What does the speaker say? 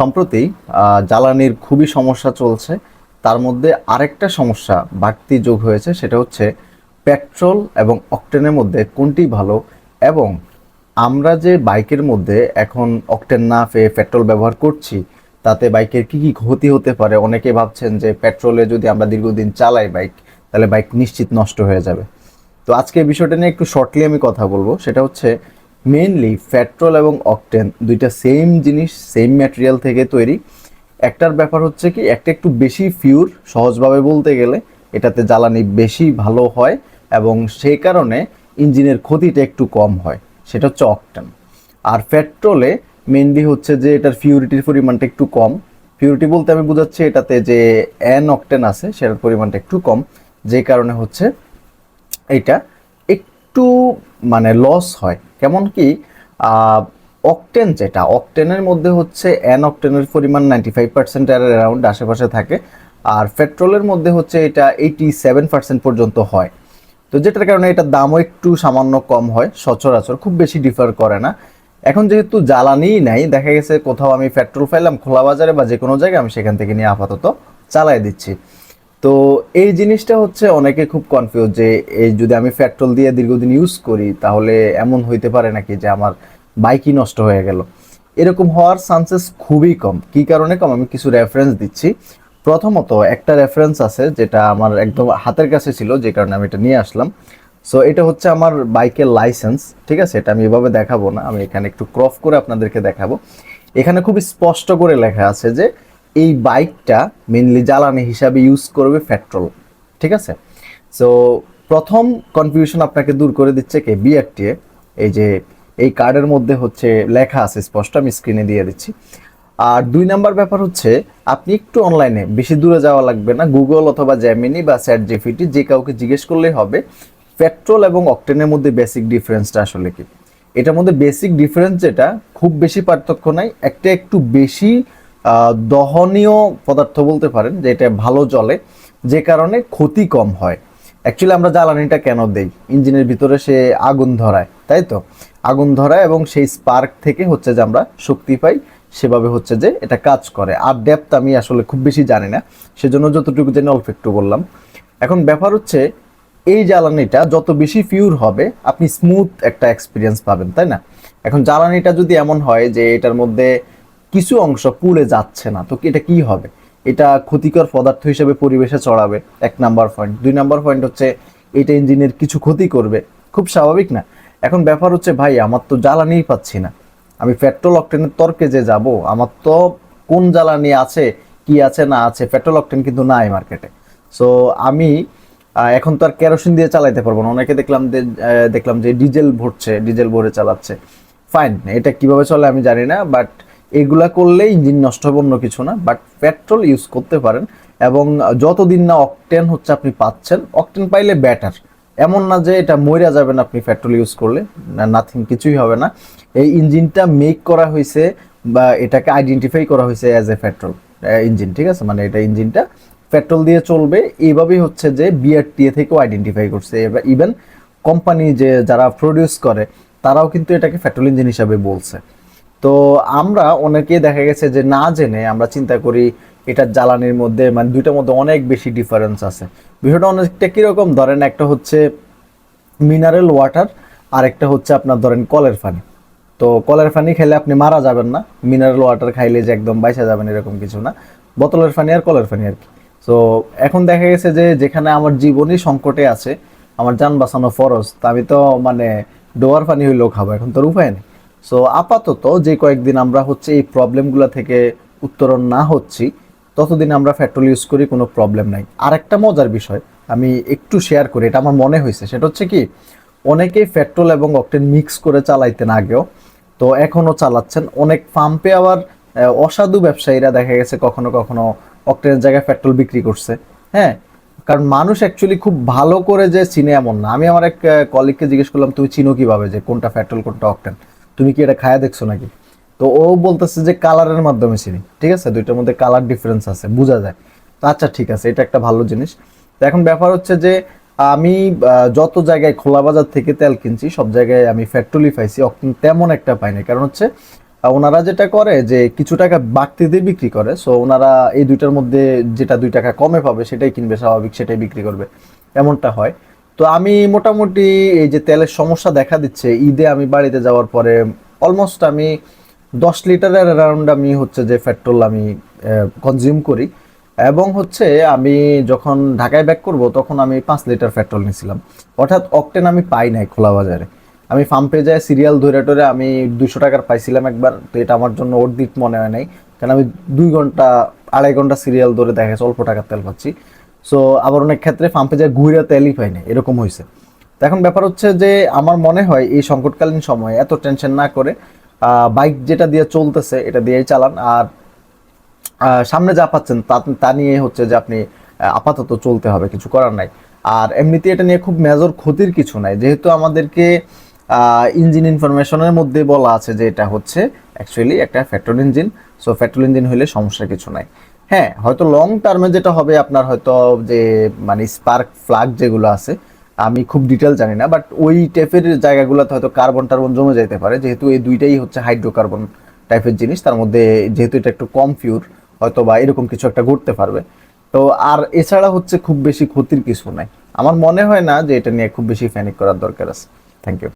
সম্প্রতি জ্বালানির খুবই সমস্যা চলছে। তার মধ্যে আরেকটা সমস্যা বাড়তি যোগ হয়েছে, সেটা হচ্ছে পেট্রোল এবং অকটেনের মধ্যে কোনটি ভালো। এবং আমরা যে বাইকের মধ্যে এখন অকটেন না পেয়ে পেট্রোল ব্যবহার করছি, তাতে বাইকের কি কি ক্ষতি হতে পারে। অনেকে ভাবছেন যে পেট্রোলে যদি আমরা দীর্ঘদিন চালাই বাইক, তাহলে বাইক নিশ্চিত নষ্ট হয়ে যাবে। তো আজকে এই বিষয়টা নিয়ে একটু শর্টলি আমি কথা বলবো। সেটা হচ্ছে মেইনলি পেট্রোল এবং অকটেন দুইটা সেম জিনিস, সেম ম্যাটেরিয়াল থেকে তৈরি। একটার ব্যাপার হচ্ছে কি, একটা একটু বেশি ফিউর, সহজভাবে বলতে গেলে এটাতে জ্বালানি বেশি ভালো হয় এবং সেই কারণে ইঞ্জিনের ক্ষতিটা একটু কম হয়, সেটা হচ্ছে অকটেন। আর পেট্রোলে মেইনলি হচ্ছে যে এটার ফিউরিটির পরিমাণটা একটু কম। ফিউরিটি বলতে আমি বোঝাচ্ছি এটাতে যে এন অকটেন আছে সেটার পরিমাণটা একটু কম, যে কারণে হচ্ছে এটা একটু মানে লস হয়। কেমন কি, অকটেন যেটা, অকটেনের মধ্যে হচ্ছে এন অকটেনের পরিমাণ 95% এর অ্যারাউন্ড আশেপাশে থাকে, আর পেট্রোলের মধ্যে হচ্ছে এটা 87% পর্যন্ত হয়। তো যেটার কারণে এটার দামও একটু সামান্য কম হয়, সচরাচর খুব বেশি ডিফার করে না। এখন যেহেতু জ্বালানিই নাই, দেখা গেছে কোথাও আমি পেট্রোল পাইলাম খোলা বাজারে বা যে কোনো জায়গায়, আমি সেখান থেকে নিয়ে আপাতত চালাই দিচ্ছি। তো এই জিনিসটা হচ্ছে অনেকে খুব কনফিউজ যে এই যদি আমি পেট্রোল দিয়ে দীর্ঘদিন ইউজ করি, তাহলে এমন হইতে পারে নাকি যে আমার বাইকই নষ্ট হয়ে গেল। এরকম হওয়ার চান্সেস খুবই কম। কি কারণে কম, আমি কিছু রেফারেন্স দিচ্ছি। প্রথমত একটা রেফারেন্স আছে যেটা আমার একদম হাতের কাছে ছিল, যে কারণে আমি এটা নিয়ে আসলাম। সো এটা হচ্ছে আমার বাইকের লাইসেন্স, ঠিক আছে। এটা আমি এভাবে দেখাবো না, আমি এখানে একটু ক্রপ করে আপনাদেরকে দেখাবো। এখানে খুব স্পষ্ট করে লেখা আছে যে এই বাইকটা মেনলি জ্বালানি হিসাবে ইউজ করবে পেট্রোল, ঠিক আছে। সো প্রথম কনফিউশন আপনাকে দূর করে দিচ্ছে কে, বিআরটিএ। এই যে এই কার্ডের মধ্যে হচ্ছে লেখা আছে স্পষ্ট, আমি স্ক্রিনে দিয়ে দিচ্ছি। আর দুই নাম্বার ব্যাপার হচ্ছে, আপনি একটু অনলাইনে, বেশি দূরে যাওয়া লাগবে না, গুগল অথবা জেমিনি বা চ্যাট জিপিটি যে কাউকে জিজ্ঞেস করলেই হবে পেট্রোল এবং অকটেনের মধ্যে বেসিক ডিফারেন্সটা আসলে কি। এটার মধ্যে বেসিক ডিফারেন্স যেটা, খুব বেশি পার্থক্য নাই, একটা একটু বেশি দহনীয় পদার্থ বলতে পারেন, যে এটা ভালো জ্বলে, যে কারণে ক্ষতি কম হয়। অ্যাকচুয়ালি আমরা জ্বালানিটা কেন দেই, ইঞ্জিনের ভিতরে সে আগুন ধরায়, তাই তো। আগুন ধরায় এবং সেই স্পার্ক থেকে হচ্ছে যে আমরা শক্তি পাই, সেভাবে হচ্ছে যে এটা কাজ করে। আর ডেপথ আমি আসলে খুব বেশি জানি না, সেজন্য যতটুকু জানি অল্প একটু বললাম। এখন ব্যাপার হচ্ছে, এই জ্বালানিটা যত বেশি পিওর হবে, আপনি স্মুথ একটা এক্সপিরিয়েন্স পাবেন, তাই না। এখন জ্বালানিটা যদি এমন হয় যে এটার মধ্যে কিছু অংশ পুড়ে যাচ্ছে না, তো এটা কি হবে, এটা ক্ষতিকর পদার্থ হিসেবে পরিবেশে ছড়াবে, এক নাম্বার পয়েন্ট। দুই নাম্বার পয়েন্ট হচ্ছে এটা ইঞ্জিনের কিছু ক্ষতি করবে, খুব স্বাভাবিক না। এখন ব্যাপার হচ্ছে, ভাই আমার তো জ্বালানিই পাচ্ছি না, আমি পেট্রোল অকটেনের তর্কে যে যাব, আমার তো কোন জ্বালানি আছে, কি আছে না আছে, পেট্রোল অকটেন কিন্তু নাই মার্কেটে। সো আমি এখন তো আর কেরোসিন দিয়ে চালাইতে পারবো না। অনেকে দেখলাম যে ডিজেল ভরছে, ডিজেল ভরে চালাচ্ছে। ফাইন, এটা কিভাবে চলে আমি জানি না, বাট এগুলা করলে ইঞ্জিন নষ্ট হবে, অন্য কিছু না। বাট পেট্রোল ইউজ করতে পারেন, এবং যতদিন না অকটেন হচ্ছে আপনি পাচ্ছেন, অকটেন পাইলে বেটার। এমন না যে এটা মইরা যাবেন আপনি পেট্রোল ইউজ করলে, নাথিং, কিছুই হবে না। এই ইঞ্জিনটা মেক করা হয়েছে বা এটাকে আইডেন্টিফাই করা হয়েছে অ্যাজ এ পেট্রোল ইঞ্জিন, ঠিক আছে। মানে এটা ইঞ্জিনটা পেট্রোল দিয়ে চলবে, এইভাবেই হচ্ছে যে বিআরটিএ থেকেও আইডেন্টিফাই করছে। ইভেন কোম্পানি যে যারা প্রডিউস করে, তারাও কিন্তু এটাকে পেট্রোল ইঞ্জিন হিসাবে বলছে। তো আমরা অনেকে দেখা গেছে যে না জেনে আমরা চিন্তা করি এটার জ্বালানির মধ্যে, মানে দুইটার মধ্যে অনেক বেশি ডিফারেন্স আছে। বিষয়টা অনেকটা কিরকম, ধরেন একটা হচ্ছে মিনারেল ওয়াটার, আর একটা হচ্ছে আপনার ধরেন কলের পানি। তো কলের পানি খেলে আপনি মারা যাবেন না, মিনারেল ওয়াটার খাইলে যে একদম বাইসা যাবেন এরকম কিছু না। বোতলের পানি আর কলের পানি আর কি। তো এখন দেখা গেছে যে যেখানে আমার জীবনই সংকটে আছে, আমার যান বাঁচানো ফরজ, তা আমি তো মানে ডোয়ার পানি হইলেও খাবো, এখন তোর উপায় নেই। সো আপাতত যে কয়েকদিন আমরা হচ্ছে এই প্রবলেমগুলো থেকে উত্তরণ না হচ্ছি, ততদিন আমরা পেট্রোল ইউজ করি, কোনো প্রবলেম নাই। আর একটা মজার বিষয় আমি একটু শেয়ার করি, এটা আমার মনে হয়েছে, সেটা হচ্ছে কি, অনেকেই পেট্রোল এবং অকটেন মিক্স করে চালাইতেন আগেও, তো এখনও চালাচ্ছেন। অনেক পাম্পে আবার অসাধু ব্যবসায়ীরা দেখা গেছে কখনো কখনো অকটেনের জায়গায় পেট্রোল বিক্রি করছে। হ্যাঁ, কারণ মানুষ অ্যাকচুয়ালি খুব ভালো করে যে চিনে এমন না। আমি আমার এক কলিগকে জিজ্ঞেস করলাম, তুমি চিনো কিভাবে যে কোনটা পেট্রোল কোনটা অকটেন, তুমি কি এটা খায়া দেখছো নাকি। তো ও বলতেছে যে কালারের মাধ্যমে চিনি। ঠিক আছে, দুইটার মধ্যে কালার ডিফারেন্স আছে, বোঝা যায়। তো আচ্ছা ঠিক আছে, এটা একটা ভালো জিনিস। তো এখন ব্যাপার হচ্ছে যে আমি যত জায়গায় খোলা বাজার থেকে তেল কিনছি, সব জায়গায় আমি পেট্রোলই পাইছি, অকটেন তেমন একটা পাইনি। কারণ হচ্ছে ওনারা যেটা করে যে কিছু টাকা বাড়তি দিয়ে বিক্রি করে, সো ওনারা এই দুইটার মধ্যে যেটা 2 টাকা কমে পাবে সেটাই কিনবে, স্বাভাবিক সেটাই বিক্রি করবে, এমনটা হয়। তো আমি মোটামুটি এই যে তেলের সমস্যা দেখা দিচ্ছে, ঈদে আমি বাড়িতে যাওয়ার পরে অলমোস্ট আমি 10 লিটারের অ্যারাউন্ড আমি হচ্ছে যে পেট্রোল আমি কনজিউম করি। এবং হচ্ছে আমি যখন ঢাকায় ব্যাক করব তখন আমি 5 লিটার পেট্রোল নিয়েছিলাম। অর্থাৎ অকটেন আমি পাই নাই খোলা বাজারে। আমি পাম্পে যাই সিরিয়াল ধরে টরে আমি 200 টাকার পাইছিলাম একবার, তো এটা আমার জন্য অর্ধিক মনে হয় নাই, কারণ আমি 2 ঘন্টা 2.5 ঘন্টা সিরিয়াল ধরে দেখা যাচ্ছে অল্প টাকার তেল পাচ্ছি। সো আবার অনেক ক্ষেত্রে পাম্পে যায় ঘুরে তেলই পাই না, এরকম হয়েছে। তো এখন ব্যাপার হচ্ছে যে আমার মনে হয় এই সংকটকালীন সময়ে এত টেনশন না করে বাইক যেটা দিয়ে চলতেছে এটা দিয়েই চালান। আর সামনে যা পাচ্ছেন তা তা নিয়ে হচ্ছে যে আপনি আপাতত চলতে হবে, কিছু করার নাই। আর এমনিতে এটা নিয়ে খুব মেজর ক্ষতির কিছু নাই, যেহেতু আমাদেরকে ইঞ্জিন ইনফরমেশনের মধ্যে বলা আছে যে এটা হচ্ছে অ্যাকচুয়ালি একটা petrol engine. So petrol engine হলে সমস্যা কিছু নাই। হ্যাঁ, হয়তো লং টার্মে যেটা হবে আপনার হয়তো যে মানে স্পার্ক ফ্লাগ যেগুলো আছে, আমি খুব ডিটেল জানি না, বাট ওই টাইপের জায়গাগুলোতে হয়তো কার্বন টার্বন জমে যেতে পারে, যেহেতু এই দুইটাই হচ্ছে হাইড্রোকার্বন টাইপের জিনিস, তার মধ্যে যেহেতু এটা একটু কম পিওর, হয়তো বা এরকম কিছু একটা ঘটতে পারবে। তো আর এছাড়া হচ্ছে খুব বেশি ক্ষতির কিছু নাই। আমার মনে হয় না যে এটা নিয়ে খুব বেশি প্যানিক করার দরকার আছে। Thank you.